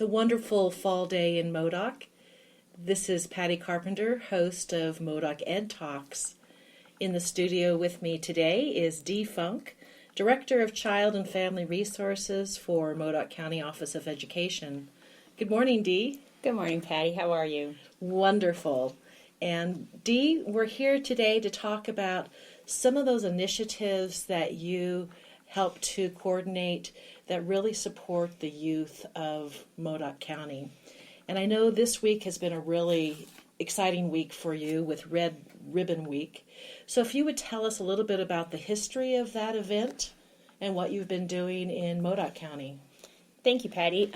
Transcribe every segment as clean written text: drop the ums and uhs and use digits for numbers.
a wonderful fall day in Modoc. This is Patty Carpenter, host of Modoc Ed Talks. In the studio with me today is Dee Funk, Director of Child and Family Resources for Modoc County Office of Education. Good morning, Dee. Good morning, Patty. How are you? Wonderful. And Dee, we're here today to talk about some of those initiatives that you help to coordinate that really support the youth of Modoc County. And I know this week has been a really exciting week for you with Red Ribbon Week. So if you would tell us a little bit about the history of that event and what you've been doing in Modoc County. Thank you, Patty.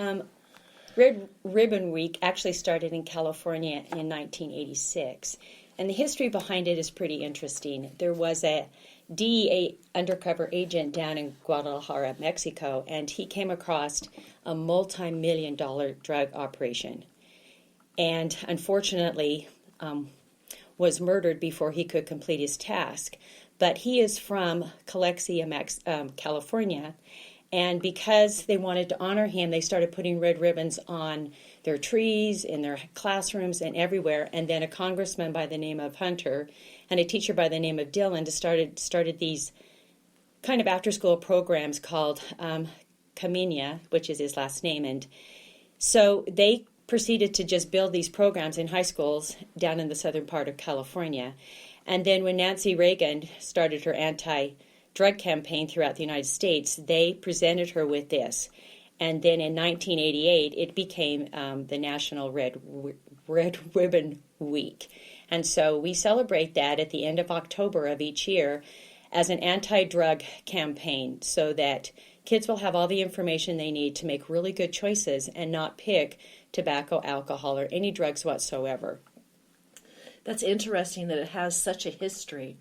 Red Ribbon Week actually started in California in 1986, and the history behind it is pretty interesting. There was a DEA undercover agent down in Guadalajara, Mexico, and he came across a multi-million-dollar drug operation, and unfortunately was murdered before he could complete his task. But he is from Calexico, California, and because they wanted to honor him, they started putting red ribbons on their trees, in their classrooms, and everywhere. And then a congressman by the name of Hunter and a teacher by the name of Dylan started these kind of after-school programs called Caminia, which is his last name. And so they proceeded to just build these programs in high schools down in the southern part of California. And then when Nancy Reagan started her anti-drug campaign throughout the United States, they presented her with this. And then in 1988, it became the National Red Ribbon Week. And so we celebrate that at the end of October of each year as an anti-drug campaign so that kids will have all the information they need to make really good choices and not pick tobacco, alcohol, or any drugs whatsoever. That's interesting that it has such a history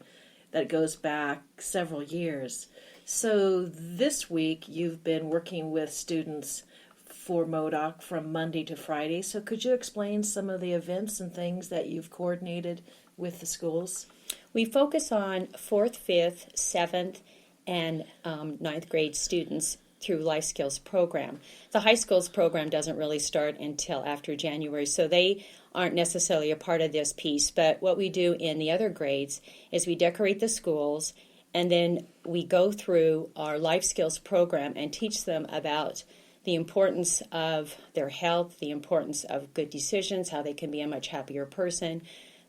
that goes back several years. So this week you've been working with students for Modoc from Monday to Friday. So could you explain some of the events and things that you've coordinated with the schools? We focus on 4th, 5th, 7th, and 9th grade students through Life Skills program. The high schools program doesn't really start until after January, so they aren't necessarily a part of this piece. But what we do in the other grades is we decorate the schools, and then we go through our Life Skills program and teach them about the importance of their health, the importance of good decisions, how they can be a much happier person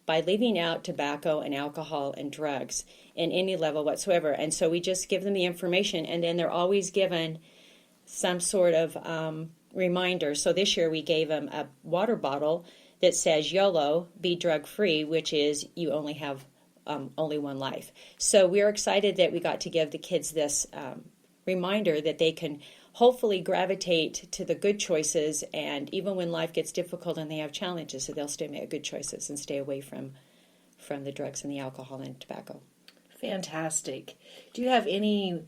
by leaving out tobacco and alcohol and drugs in any level whatsoever. And so we just give them the information, and then they're always given some sort of reminder. So this year we gave them a water bottle that says YOLO, be drug-free, which is you only have only one life. So we're excited that we got to give the kids this reminder that they can hopefully gravitate to the good choices, and even when life gets difficult and they have challenges, so they'll still make good choices and stay away from the drugs and the alcohol and tobacco. Fantastic. Do you have any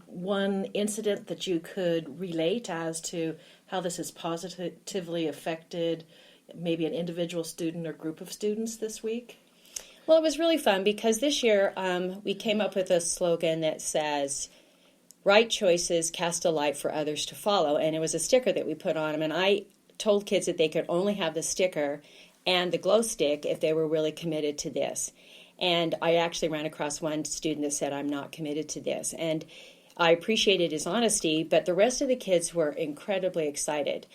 one incident that you could relate as to how this has positively affected maybe an individual student or group of students this week? Well, it was really fun because this year we came up with a slogan that says, right choices cast a light for others to follow. And it was a sticker that we put on them. And I told kids that they could only have the sticker and the glow stick if they were really committed to this. And I actually ran across one student that said, I'm not committed to this. And I appreciated his honesty, but the rest of the kids were incredibly excited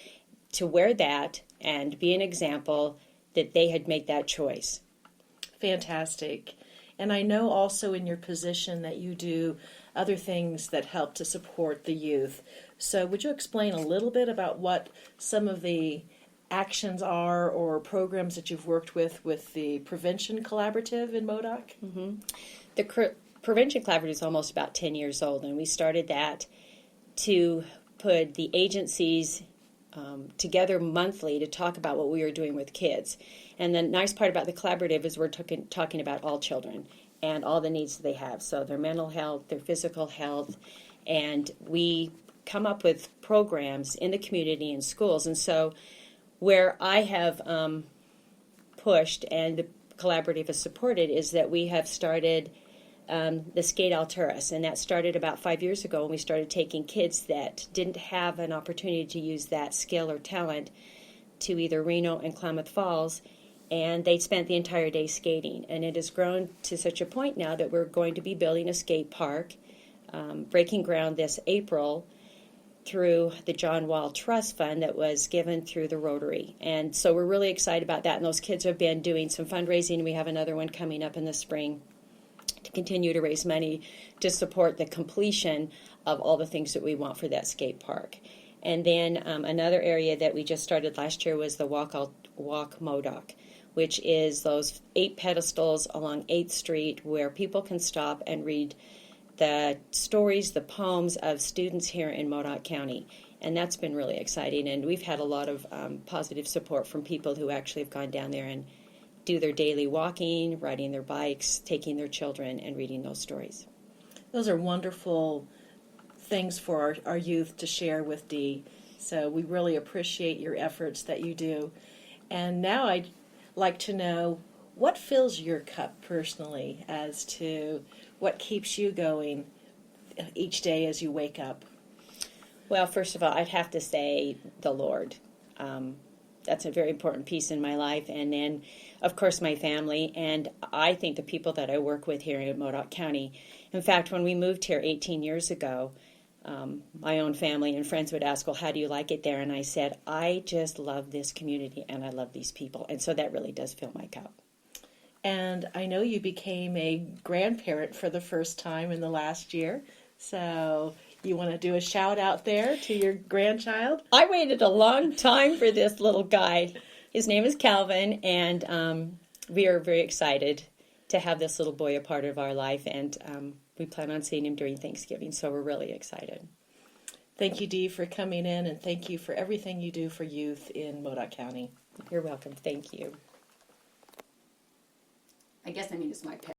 to wear that and be an example that they had made that choice. Fantastic. And I know also in your position that you do other things that help to support the youth. So would you explain a little bit about what some of the actions are or programs that you've worked with the Prevention Collaborative in Modoc? Mm-hmm. The Prevention Collaborative is almost about 10 years old, and we started that to put the agencies together monthly to talk about what we are doing with kids. And the nice part about the collaborative is we're talking about all children and all the needs that they have. So their mental health, their physical health, and we come up with programs in the community and schools. And so where I have pushed and the collaborative has supported is that we have started the Skate Alturas, and that started about 5 years ago when we started taking kids that didn't have an opportunity to use that skill or talent to either Reno and Klamath Falls, and they spent the entire day skating. And it has grown to such a point now that we're going to be building a skate park, breaking ground this April through the John Wall Trust Fund that was given through the Rotary. And so we're really excited about that. And those kids have been doing some fundraising. We have another one coming up in the spring to continue to raise money to support the completion of all the things that we want for that skate park. And then another area that we just started last year was the Walk Modoc, which is those 8 pedestals along 8th Street where people can stop and read the stories, the poems of students here in Modoc County. And that's been really exciting. And we've had a lot of positive support from people who actually have gone down there and do their daily walking, riding their bikes, taking their children, and reading those stories. Those are wonderful things for our youth to share with Dee. So we really appreciate your efforts that you do. And now I'd like to know, what fills your cup personally as to what keeps you going each day as you wake up? Well, first of all, I'd have to say the Lord. That's a very important piece in my life. And then, of course, my family. And I think the people that I work with here in Modoc County. In fact, when we moved here 18 years ago, my own family and friends would ask, well, how do you like it there? And I said, I just love this community and I love these people. And so that really does fill my cup. And I know you became a grandparent for the first time in the last year. So you want to do a shout out there to your grandchild? I waited a long time for this little guy. His name is Calvin, and we are very excited to have this little boy a part of our life. And we plan on seeing him during Thanksgiving, so we're really excited. Thank you, Dee, for coming in, and thank you for everything you do for youth in Modoc County. You're welcome. Thank you. I guess I mean it's my pet.